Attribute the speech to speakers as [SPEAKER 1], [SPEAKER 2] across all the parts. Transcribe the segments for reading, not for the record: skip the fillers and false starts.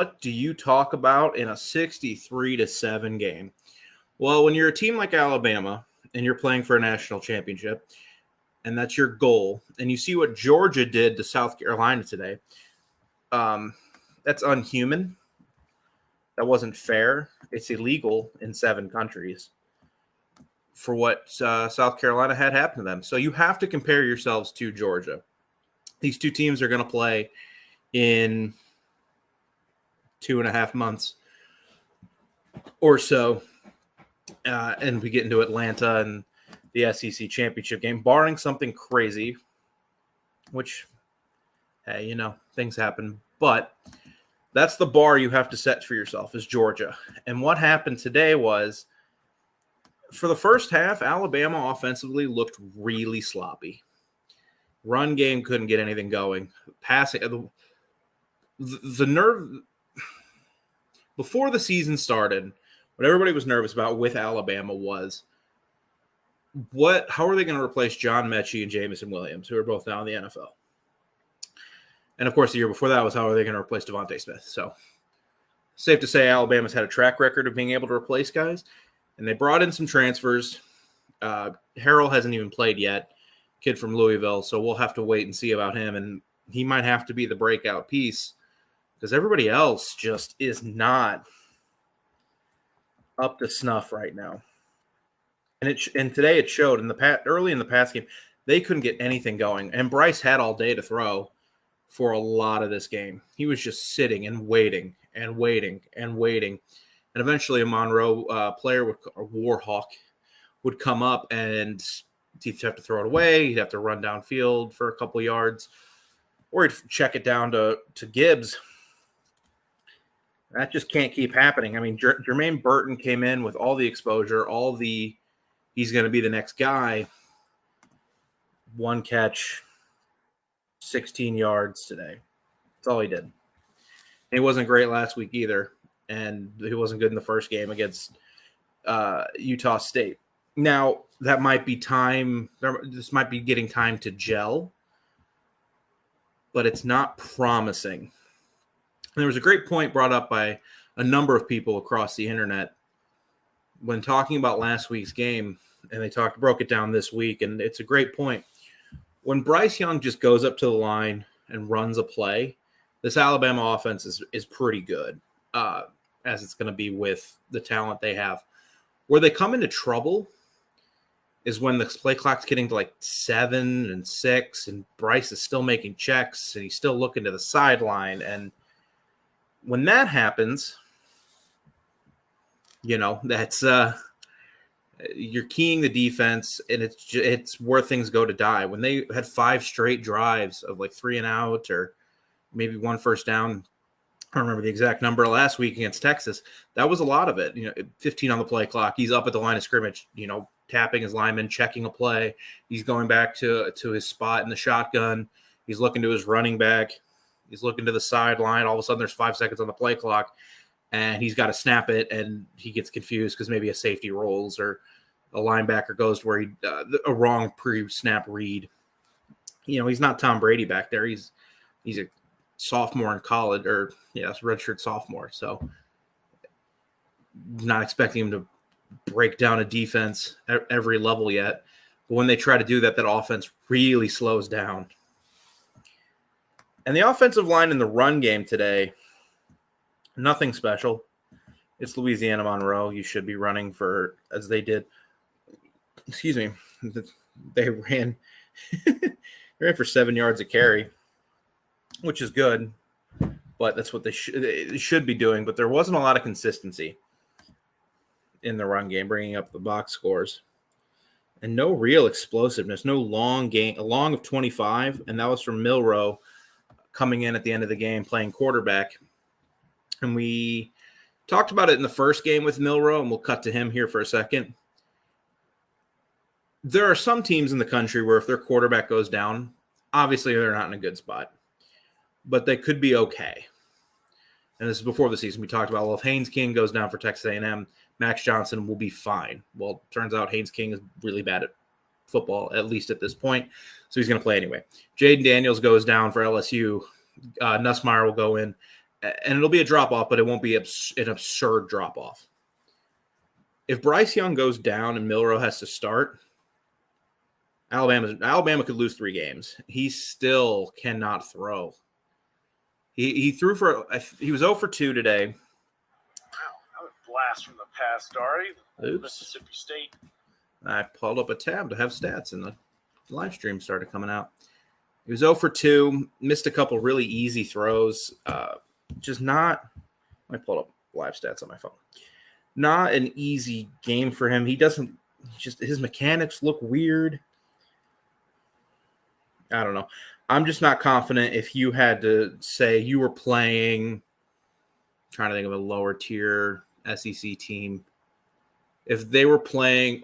[SPEAKER 1] what do you talk about in a 63-7 game? Well, when you're a team like Alabama and you're playing for a national championship, and that's your goal, and you see what Georgia did to South Carolina today, that's unhuman. That wasn't fair. It's illegal in 7 countries for what South Carolina had happen to them. So you have to compare yourselves to Georgia. These two teams are going to play in 2.5 months or so, and we get into Atlanta and the SEC championship game, barring something crazy, which, hey, things happen. But that's the bar you have to set for yourself is Georgia. And what happened today was, for the first half, Alabama offensively looked really sloppy. Run game couldn't get anything going. Passing, the nerve before the season started, what everybody was nervous about with Alabama was how are they going to replace John Mechie and Jamison Williams, who are both now in the NFL? And of course, the year before that was how are they going to replace Devontae Smith? So safe to say Alabama's had a track record of being able to replace guys, and they brought in some transfers. Harrell hasn't even played yet, kid from Louisville, so we'll have to wait and see about him, and he might have to be the breakout piece because everybody else just is not up to snuff right now. And today it showed early in the pass game, they couldn't get anything going, and Bryce had all day to throw for a lot of this game. He was just sitting and waiting and waiting and waiting. And eventually a Monroe player, a Warhawk, would come up and he'd have to throw it away. He'd have to run downfield for a couple yards, or he'd check it down to Gibbs. That just can't keep happening. I mean, Jermaine Burton came in with all the exposure, he's going to be the next guy. 1 catch, 16 yards today. That's all he did. And he wasn't great last week either, and he wasn't good in the first game against Utah State. Now, that might be time. This might be getting time to gel, but it's not promising. And there was a great point brought up by a number of people across the internet when talking about last week's game, and they broke it down this week, and it's a great point. When Bryce Young just goes up to the line and runs a play, this Alabama offense is pretty good, as it's going to be with the talent they have. Where they come into trouble is when the play clock's getting to like 7 and 6, and Bryce is still making checks, and he's still looking to the sideline. And when that happens, that's you're keying the defense, and it's where things go to die. When they had 5 straight drives of like 3 and out, or maybe 1 first down, I don't remember the exact number last week against Texas. That was a lot of it. 15 on the play clock. He's up at the line of scrimmage, tapping his lineman, checking a play. He's going back to his spot in the shotgun. He's looking to his running back. He's looking to the sideline. All of a sudden, there's 5 seconds on the play clock, and he's got to snap it, and he gets confused because maybe a safety rolls or a linebacker goes to where a wrong pre-snap read. He's not Tom Brady back there. He's a sophomore in college, redshirt sophomore. So not expecting him to break down a defense at every level yet. But when they try to do that, that offense really slows down. And the offensive line in the run game today, nothing special. It's Louisiana Monroe. You should be running as they did. Excuse me. They ran for 7 yards a carry, which is good, but that's what they should be doing. But there wasn't a lot of consistency in the run game, bringing up the box scores, and no real explosiveness, no long game, a long of 25, and that was from Milroe coming in at the end of the game playing quarterback. And we talked about it in the first game with Milroe, and we'll cut to him here for a second. There are some teams in the country where if their quarterback goes down, obviously they're not in a good spot, but they could be okay. And this is before the season. We talked about, well, if Haynes King goes down for Texas A&M, Max Johnson will be fine. Well, turns out Haynes King is really bad at football, at least at this point, so he's going to play anyway. Jaden Daniels goes down for LSU. Nussmeier will go in, and it'll be a drop-off, but it won't be an absurd drop-off. If Bryce Young goes down and Milroe has to start, Alabama could lose 3 games. He still cannot throw. He threw he was 0 for 2 today.
[SPEAKER 2] Wow, that was a blast from the past, Dari.
[SPEAKER 1] Oops.
[SPEAKER 2] Mississippi State.
[SPEAKER 1] I pulled up a tab to have stats, and the live stream started coming out. He was 0 for 2, missed a couple really easy throws. Just not – let me pull up live stats on my phone. Not an easy game for him. His mechanics look weird. I don't know. I'm just not confident if you had to say you were playing – trying to think of a lower tier SEC team. If they were playing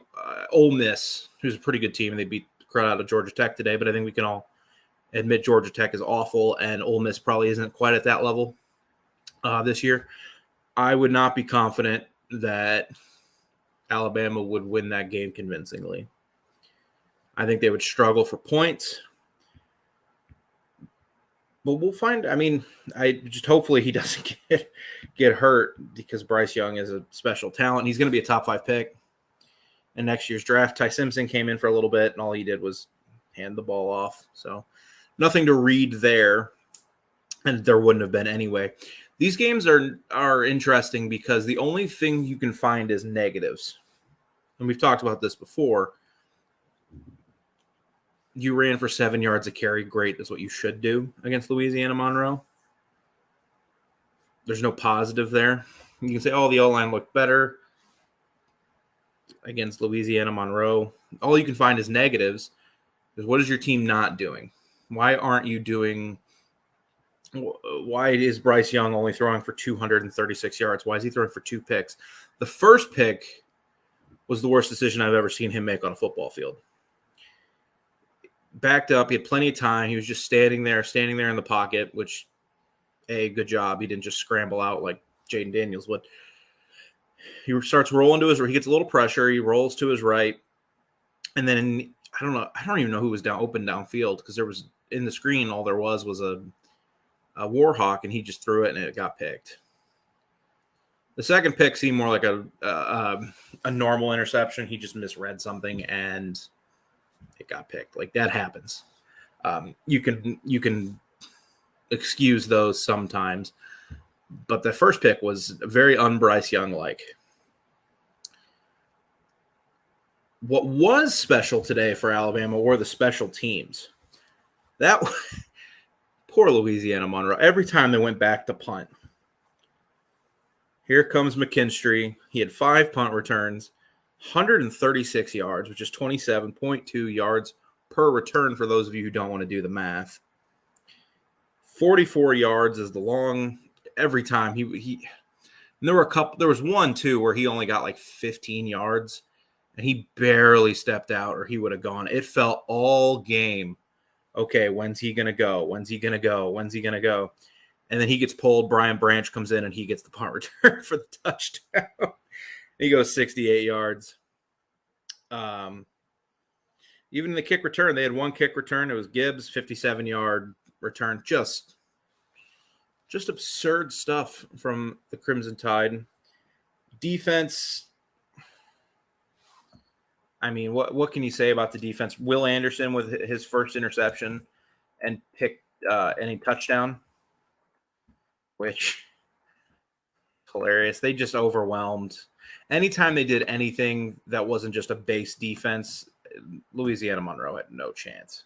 [SPEAKER 1] Ole Miss, who's a pretty good team, and they beat the crowd out of Georgia Tech today, but I think we can all admit Georgia Tech is awful, and Ole Miss probably isn't quite at that level this year. I would not be confident that Alabama would win that game convincingly. I think they would struggle for points. But we'll find. I mean, hopefully he doesn't get hurt, because Bryce Young is a special talent. He's going to be a top 5 pick in next year's draft. Ty Simpson came in for a little bit, and all he did was hand the ball off. So nothing to read there, and there wouldn't have been anyway. These games are interesting because the only thing you can find is negatives. And we've talked about this before. You ran for 7 yards a carry. Great. That's what you should do against Louisiana Monroe. There's no positive there. You can say, oh, the O-line looked better against Louisiana Monroe. All you can find is negatives. Is what is your team not doing? Why aren't you doing – why is Bryce Young only throwing for 236 yards? Why is he throwing for 2 picks? The first pick was the worst decision I've ever seen him make on a football field. Backed up. He had plenty of time. He was just standing there in the pocket, which, good job. He didn't just scramble out like Jaden Daniels would. He starts rolling to his right. He gets a little pressure. He rolls to his right. And then, I don't even know who was open downfield, because there was, in the screen, all there was a Warhawk, and he just threw it, and it got picked. The second pick seemed more like a normal interception. He just misread something, and it got picked. Like, that happens. You can excuse those sometimes, but the first pick was very un-Bryce Young-like. What was special today for Alabama were the special teams. That poor Louisiana Monroe. Every time they went back to punt, here comes McKinstry. He had 5 punt returns, 136 yards, which is 27.2 yards per return for those of you who don't want to do the math. 44 yards is the long. Every time he there was one too where he only got like 15 yards, and he barely stepped out, or he would have gone. It felt all game. Okay, when's he gonna go? When's he gonna go? When's he gonna go? And then he gets pulled. Brian Branch comes in, and he gets the punt return for the touchdown. He goes 68 yards. Even in the kick return, they had one kick return. It was Gibbs, 57-yard return. Just absurd stuff from the Crimson Tide. Defense, I mean, what can you say about the defense? Will Anderson with his first interception and picked any touchdown, which hilarious. They just overwhelmed. Anytime they did anything that wasn't just a base defense, Louisiana Monroe had no chance.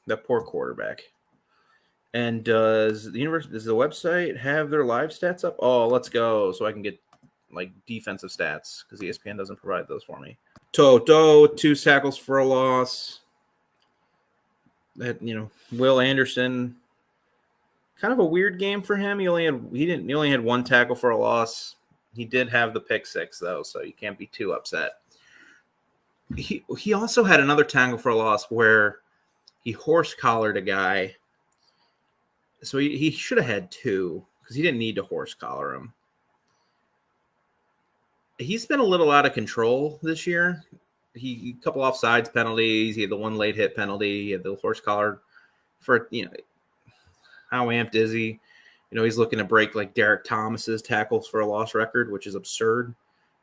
[SPEAKER 1] That poor quarterback. And does the website have their live stats up? Oh, let's go. So I can get like defensive stats, because ESPN doesn't provide those for me. Toto, 2 tackles for a loss. That, Will Anderson, kind of a weird game for him. He only had 1 tackle for a loss. He did have the pick 6 though, so you can't be too upset. He also had another tackle for a loss where he horse collared a guy. So he should have had 2, because he didn't need to horse collar him. He's been a little out of control this year. A couple offsides penalties. He had the 1 late hit penalty. He had the horse collar for, how amped is he? He's looking to break like Derek Thomas's tackles for a loss record, which is absurd.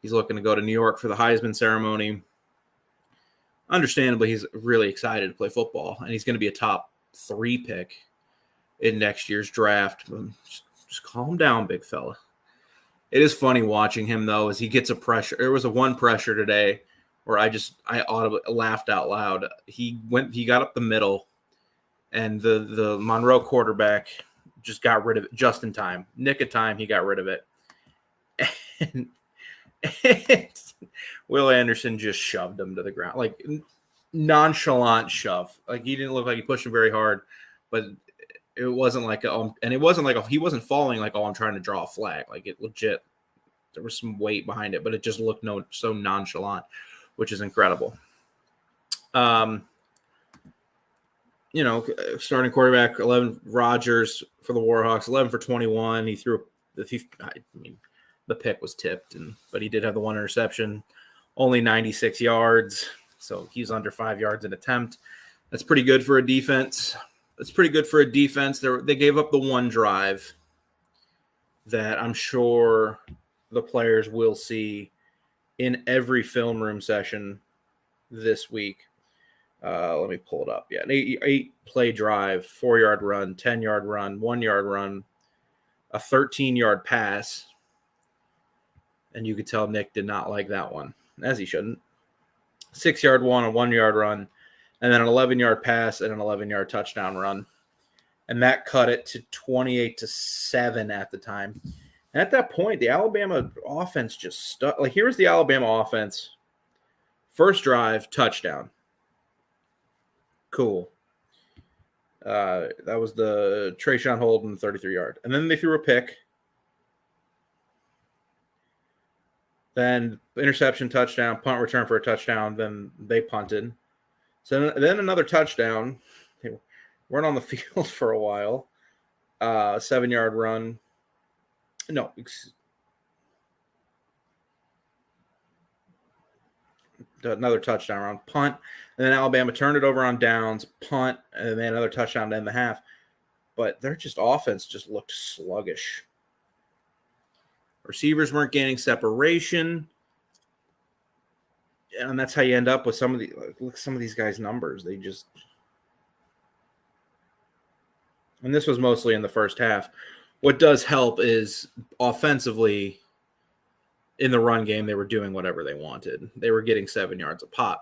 [SPEAKER 1] He's looking to go to New York for the Heisman ceremony. Understandably, he's really excited to play football, and he's going to be a top 3 pick in next year's draft. Just calm down, big fella. It is funny watching him, though, as he gets a pressure. There was one pressure today where I audibly laughed out loud. He got up the middle, and the Monroe quarterback just got rid of it just in time. Nick of time, he got rid of it. And Will Anderson just shoved him to the ground. Like, nonchalant shove. Like, he didn't look like he pushed him very hard, but it wasn't like, he wasn't falling like, I'm trying to draw a flag. Like, it legit, there was some weight behind it, but it just looked so nonchalant, which is incredible. Starting quarterback, 11, Rodgers for the Warhawks, 11 for 21. He threw, the pick was tipped, but he did have the one interception, only 96 yards. So he's under 5 yards an attempt. That's pretty good for a defense. They gave up the one drive that I'm sure the players will see in every film room session this week. Let me pull it up. Yeah, an 8-play drive, 4-yard run, 10-yard run, 1-yard run, a 13-yard pass. And you could tell Nick did not like that one, as he shouldn't. 6-yard one, a 1-yard run, and then an 11-yard pass and an 11-yard touchdown run. And that cut it to 28-7 at the time. And at that point, the Alabama offense just stuck. Like, here's the Alabama offense. First drive, touchdown. Cool. That was the Trayshawn Holden 33-yard. And then they threw a pick. Then interception, touchdown, punt return for a touchdown. Then they punted. So then another touchdown. They weren't on the field for a while. 7-yard run. No. Another touchdown run. Punt. And then Alabama turned it over on downs. Punt. And then another touchdown to end the half. But their offense just looked sluggish. Receivers weren't gaining separation, and that's how you end up with some of these guys' numbers. And this was mostly in the first half. What does help is offensively in the run game, they were doing whatever they wanted. They were getting 7 yards a pop.